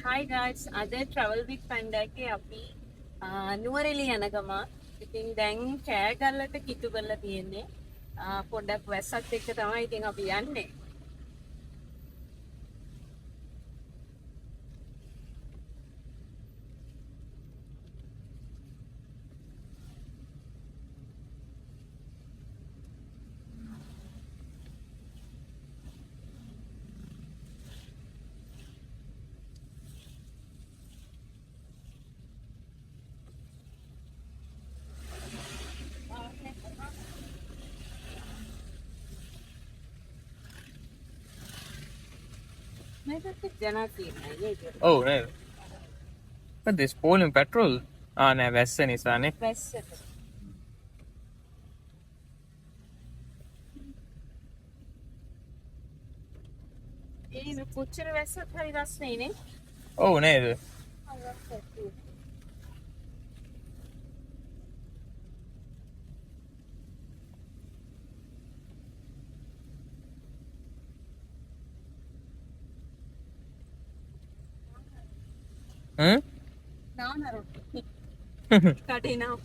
Hi guys, අද travel with Panda එකේ අපි නුවරඑළිය යන ගම. ඉතින් දැන් කෑගල්ලට කිට්ටු කරලා තියෙන්නේ. පොඩ්ඩක් වැස්සත් එක්ක තමයි ඉතින් අපි යන්නේ. මේකට ජනා තියෙනවා නේද? ඔව් නේද? But this Poland petrol නෑ වැස්ස නිසානේ. වැස්සට. ඒ කොච්චර වැස්සත් හරි රස්නේ නේ. ඔව් නේද? නානරොට්ටි. කඩේ නා.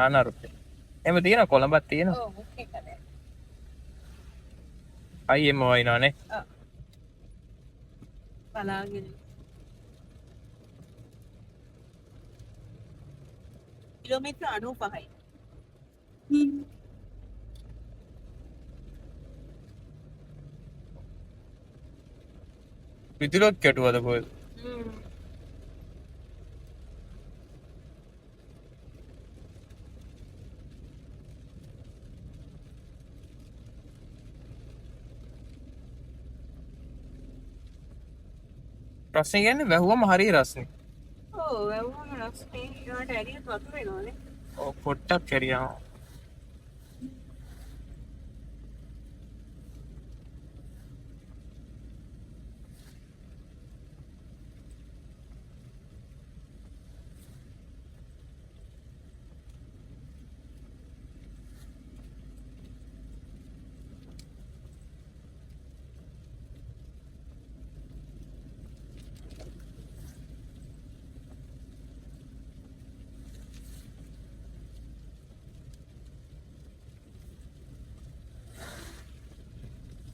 ආනාරොට්ටේ. එහෙම තියෙනවා කොළඹත් තියෙනවා. ඔව් මුඛේ කඩේ. අයියෙම වයින්නානේ. බලාගෙන. කිලෝමීටර 95යි. විදුලක් කැටුවද කොහෙද? රස්නේ කියන්නේ වැහුවම හරිය රස්නේ. ඔව් වැවුවම රස්නේ ඊට ඇරියත් වතුර වෙනවනේ. ඔව් පොට්ටක් කැරියා.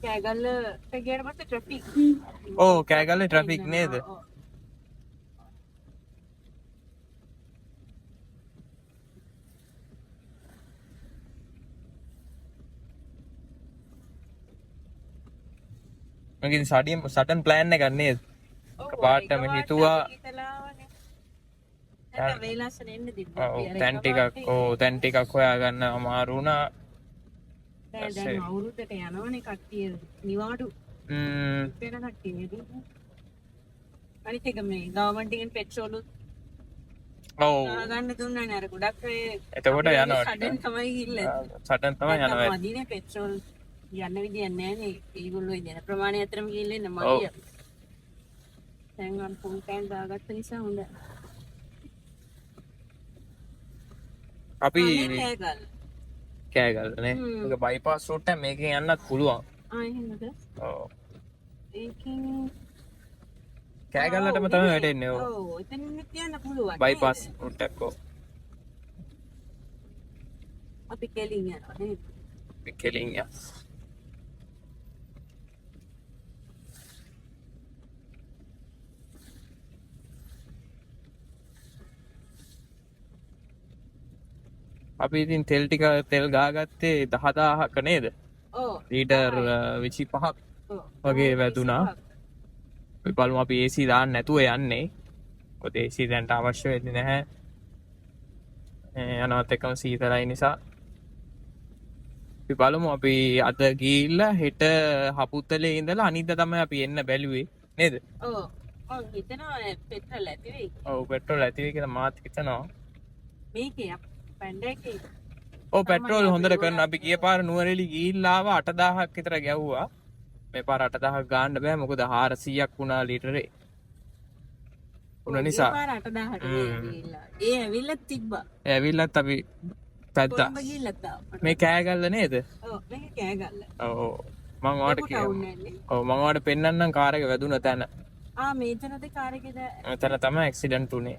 කෑගල්ලට ගියට පස්සේ ට්‍රැෆික්. ඔව් කෑගල්ලේ ට්‍රැෆික් නේද? මගේ සඩන් ප්ලෑන් එකක් නේද? පාටම හිතුවා ඒක වේලාසන එන්න තිබ්බා. තැන් ටිකක් හොයාගන්න අමාරු වුණා. දැන් අවුරුද්දට යනවනේ කට්ටිය නිවාඩු වෙන කට්ටිය නේද? අනිත් එක මේ ගවර්න්මන්ට් එකෙන් පෙට්‍රෝල් ඔව් ගන්න දුන්නා නේ අර ගොඩක් ඒ එතකොට යනවා සඩන් තමයි ගිල්ල. සඩන් තමයි යනවා. මදිනේ පෙට්‍රෝල් යන්න විදියක් නැහැ නේ. ඒගොල්ලෝ ඉන්නේ ප්‍රමාණය අතරම ගිහින් ඉන්න මදිය. දැන් අර ෆුල් ටැංක් දාගත්ත නිසා හොඳයි. අපි කෑගල්ල. කෑගල්ලනේ. ඒක බයිපාස් රූට් එක මේකෙන් යන්නත් පුළුවන්. එහෙමද? ඔව්. ඒකෙන් කෑගල්ලටම තමයි වැටෙන්නේ. ඔව් එතනින් යන්න පුළුවන්. බයිපාස් රූට් එක ඔව්. අපි කෙලින් යනවා නේද? කෙලින් යා. අපි ඉතින් තෙල් ගාගත්තේ 10000ක නේද? ඔව්. ලීටර් 25ක් වගේ වැදුනා. අපි බලමු අපි AC දාන්න නැතුව යන්නේ. මොකද AC දැන්ට අවශ්‍ය වෙන්නේ නැහැ. යනවත් එකම සීතලයි නිසා. අපි බලමු අපි අද ගිහිල්ලා හෙට හපුත්තලේ ඉඳලා අනිද්දා තමයි අපි එන්න බැලුවේ නේද? ඔව්. මම හිතනවා පෙට්‍රල් ඇති වෙයි. ඔව් පෙට්‍රෝල් ඇති වෙයි කියලා මාත් හිතනවා. මේකේ පැන්ඩේකේ ඔව් පෙට්‍රෝල් හොඳට කරන අපි ගිය පාර නුවරඑළිය ගිහිල්ලා ආවා 8000ක් විතර ගැව්වා. මේ පාර 8000ක් ගන්න බෑ මොකද 400ක් වුණා ලීටරේ. උන නිසා පාර 8000ට ගිහිල්ලා. ඒ ඇවිල්ලා තිබ්බා. ඒ ඇවිල්ලත් අපි පැද්දා. කොළඹ ගිහිල්ලා තාම. මේ කෑගල්ල නේද? ඔව් මේක කෑගල්ල. ඔව් මම ඔයාලට කියනවා. ඔව් මම ඔයාලට පෙන්නන්නම් කාර් එක වැදුන තැන. මේතනද කාර් එකේද? මෙතන තමයි ඇක්සිඩන්ට් උනේ.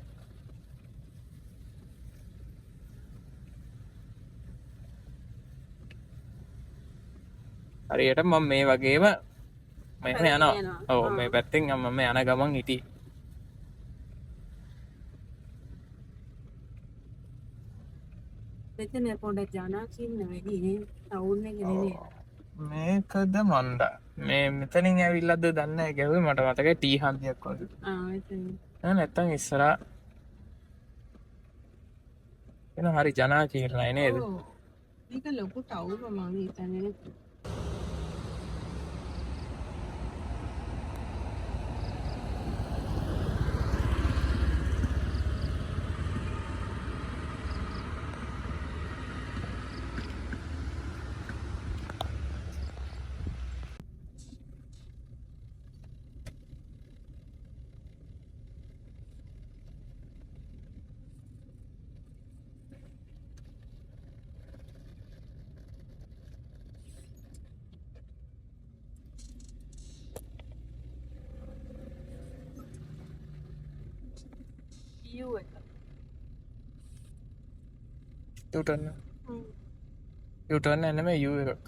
හරියට මම මේ වගේම මෙහෙම යනවා. ඔව් මේ පැත්තෙන් මම යන ගමන් හිටියේ. මෙතන පොඩක් ජනාකින්න වැඩි නේ. ටවුන් එකේ නෙනේ. මේකද මන්ද මේ මෙතනින් ඇවිල්ලද දන්න ගැව මට මතක ටී හන්දියක් වගේ. නැත්තම් ඉස්සරා එන හරි ජනාකීර්ණයි නේද? මේක ලොකු ටවුන් මම හිතන්නේ. යුටර්න් නෙමෙයි යූ එක.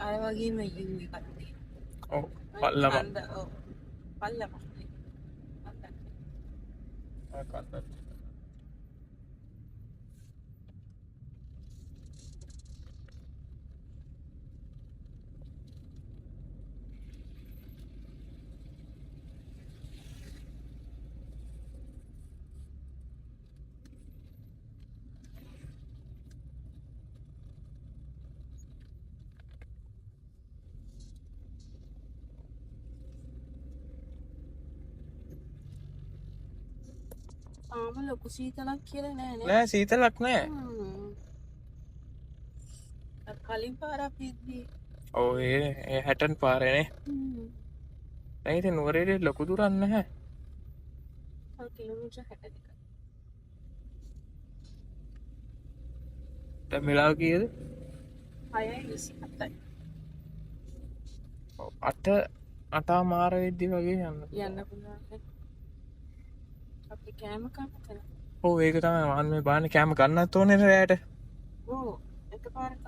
ආය වගේම යූ එකක් තියෙනවා. ඔව් පල්ලම. ඔව් පල්ලම. ලොකු සීතලක් කියලා නෑ සීතලක් නෑ. කලින් පාරක් ඉද්දී ඔව් ඒ හැටන් පාරේනේ. දැන් ඉතින් නුවරේදී ලොකු දුරක් නැහැ. කිලෝමීටර් 62ක්. දැන් වෙලාව කීයද? 6:27යි. ඔව් 8:00 වෙද්දි වගේ යන්න පුළුවන්. අපි කෑම කන්න. ඔව් ඒක තමයි මම මේ බාන්නේ කෑම ගන්නත් ඕනේ රැයට. ඔව් එකපාරට